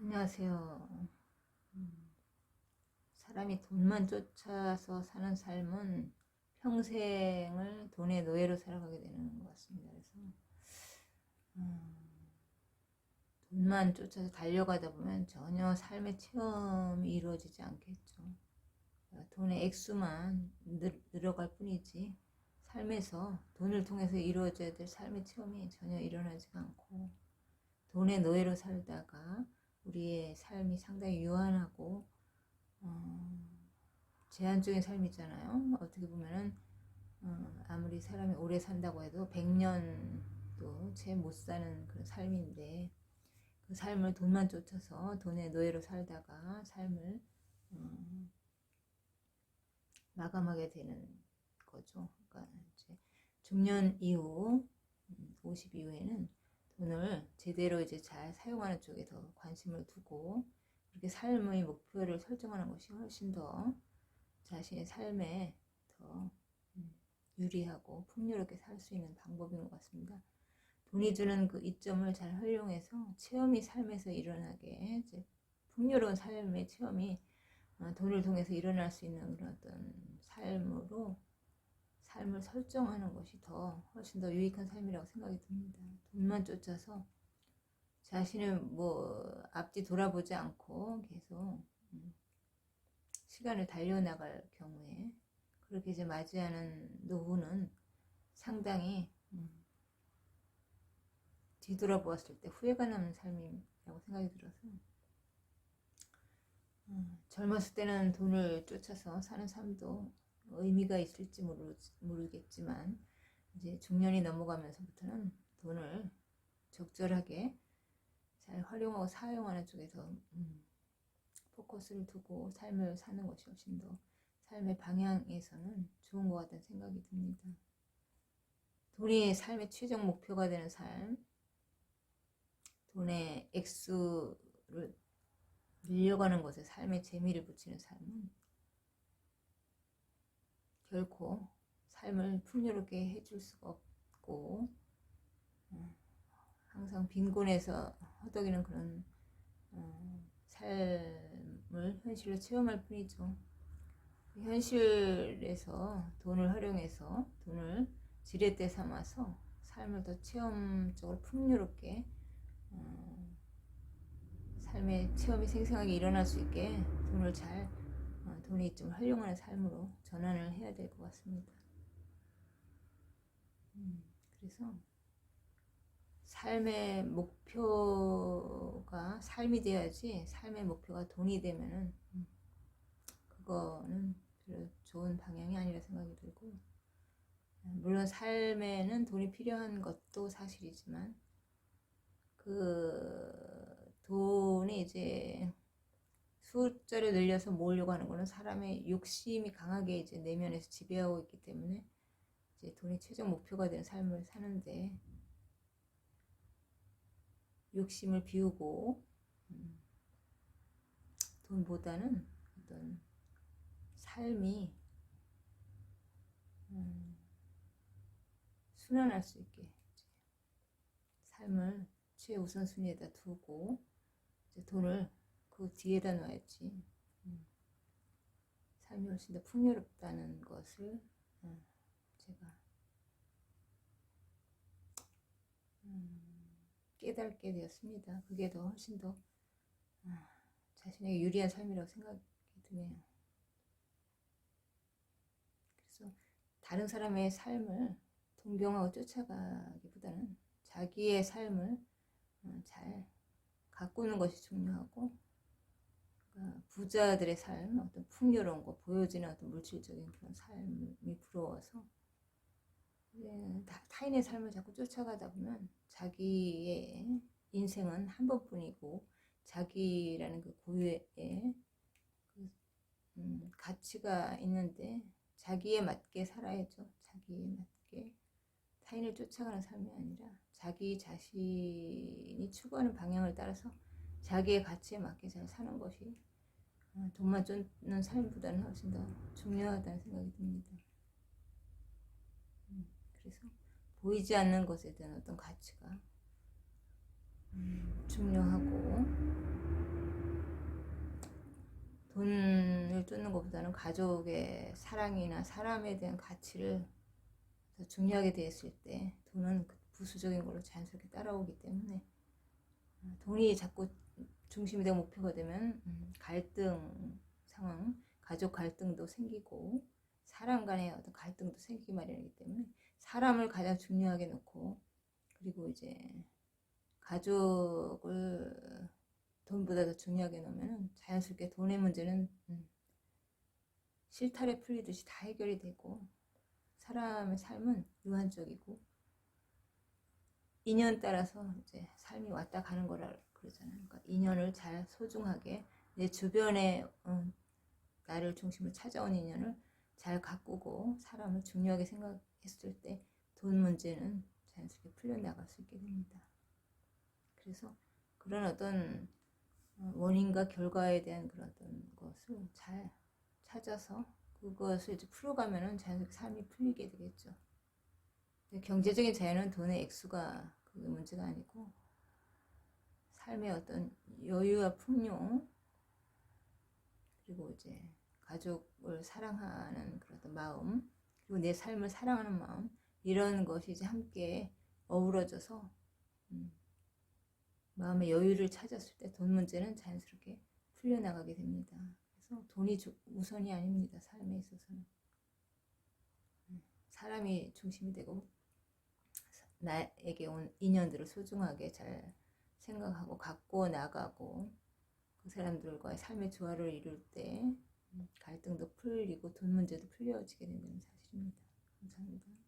안녕하세요. 사람이 돈만 쫓아서 사는 삶은 평생을 돈의 노예로 살아가게 되는 것 같습니다. 그래서 돈만 쫓아서 달려가다 보면 전혀 삶의 체험이 이루어지지 않겠죠. 돈의 액수만 늘어갈 뿐이지 삶에서 돈을 통해서 이루어져야 될 삶의 체험이 전혀 일어나지가 않고, 돈의 노예로 살다가 우리의 삶이 상당히 유한하고 제한적인 삶이잖아요. 어떻게 보면은 아무리 사람이 오래 산다고 해도 100년도 채 못 사는 그런 삶인데, 그 삶을 돈만 쫓아서 돈의 노예로 살다가 삶을 마감하게 되는 거죠. 그러니까 이제 중년 이후 50 이후에는 돈을 제대로 이제 잘 사용하는 쪽에 더 관심을 두고, 그렇게 삶의 목표를 설정하는 것이 훨씬 더 자신의 삶에 더 유리하고 풍요롭게 살 수 있는 방법인 것 같습니다. 돈이 주는 그 이점을 잘 활용해서 체험이 삶에서 일어나게, 이제 풍요로운 삶의 체험이 돈을 통해서 일어날 수 있는 그런 어떤 삶을 설정하는 것이 훨씬 더 유익한 삶이라고 생각이 듭니다. 돈만 쫓아서 자신을 앞뒤 돌아보지 않고 계속 시간을 달려나갈 경우에, 그렇게 이제 맞이하는 노후는 상당히 뒤돌아보았을 때 후회가 남는 삶이라고 생각이 들어서, 젊었을 때는 돈을 쫓아서 사는 삶도 의미가 있을지 모르겠지만, 이제 중년이 넘어가면서부터는 돈을 적절하게 잘 활용하고 사용하는 쪽에 더 포커스를 두고 삶을 사는 것이 훨씬 더 삶의 방향에서는 좋은 것 같다는 생각이 듭니다. 돈이 삶의 최종 목표가 되는 삶, 돈의 액수를 늘려가는 것에 삶의 재미를 붙이는 삶은 결코 삶을 풍요롭게 해줄 수가 없고, 항상 빈곤에서 허덕이는 그런 삶을 현실로 체험할 뿐이죠. 현실에서 돈을 활용해서 돈을 지렛대 삼아서 삶을 더 체험적으로 풍요롭게 삶의 체험이 생생하게 일어날 수 있게 돈의 이점을 활용하는 삶으로 전환을 해야 될 것 같습니다. 그래서 삶의 목표가 삶이 돼야지, 삶의 목표가 돈이 되면은 그거는 별로 좋은 방향이 아니라 생각이 들고, 물론 삶에는 돈이 필요한 것도 사실이지만, 그 돈이 이제 숫자를 늘려서 모으려고 하는 거는 사람의 욕심이 강하게 이제 내면에서 지배하고 있기 때문에, 이제 돈이 최종 목표가 된 삶을 사는데 욕심을 비우고 돈보다는 어떤 삶이 순환할 수 있게 삶을 최우선순위에다 두고 이제 돈을 그 뒤에다 놔야지 삶이 훨씬 더 풍요롭다는 것을 제가 깨닫게 되었습니다. 그게 더 훨씬 더 자신에게 유리한 삶이라고 생각이 드네요. 그래서 다른 사람의 삶을 동경하고 쫓아가기보다는 자기의 삶을 잘 가꾸는 것이 중요하고, 그러니까 부자들의 삶, 어떤 풍요로운 거, 보여지는 어떤 물질적인 그런 삶이 부러워서 타인의 삶을 자꾸 쫓아가다 보면 자기의 인생은 한 번뿐이고, 자기라는 그 고유의 가치가 있는데 자기에 맞게 살아야죠. 자기에 맞게 타인을 쫓아가는 삶이 아니라 자기 자신이 추구하는 방향을 따라서 자기의 가치에 맞게 잘 사는 것이 돈만 쫓는 삶보다는 훨씬 더 중요하다는 생각이 듭니다. 그래서 보이지 않는 것에 대한 어떤 가치가 중요하고, 돈을 쫓는 것보다는 가족의 사랑이나 사람에 대한 가치를 더 중요하게 되었을 때 돈은 부수적인 걸로 자연스럽게 따라오기 때문에 돈이 자꾸 중심이 되고 목표가 되면 갈등 상황, 가족 갈등도 생기고 사람 간의 어떤 갈등도 생기기 마련이기 때문에 사람을 가장 중요하게 놓고 그리고 이제 가족을 돈보다 더 중요하게 놓으면 자연스럽게 돈의 문제는 실타래 풀리듯이 다 해결이 되고 사람의 삶은 유한적이고 인연 따라서 이제 삶이 왔다 가는 거라 그러잖아요. 그러니까 인연을 잘 소중하게 내 주변에 나를 중심으로 찾아온 인연을 잘 가꾸고 사람을 중요하게 생각했을 때 돈 문제는 자연스럽게 풀려나갈 수 있게 됩니다. 그래서 그런 어떤 원인과 결과에 대한 그런 어떤 것을 잘 찾아서 그것을 이제 풀어가면은 자연스럽게 삶이 풀리게 되겠죠. 경제적인 자유는 돈의 액수가 그게 문제가 아니고 삶의 어떤 여유와 풍요 그리고 이제 가족을 사랑하는 그런 어떤 마음 그리고 내 삶을 사랑하는 마음 이런 것이 이제 함께 어우러져서 마음의 여유를 찾았을 때 돈 문제는 자연스럽게 풀려나가게 됩니다. 그래서 돈이 우선이 아닙니다. 삶에 있어서는 사람이 중심이 되고 나에게 온 인연들을 소중하게 잘 생각하고 갖고 나가고 그 사람들과의 삶의 조화를 이룰 때 갈등도 풀리고 돈 문제도 풀려지게 된다는 사실입니다. 감사합니다.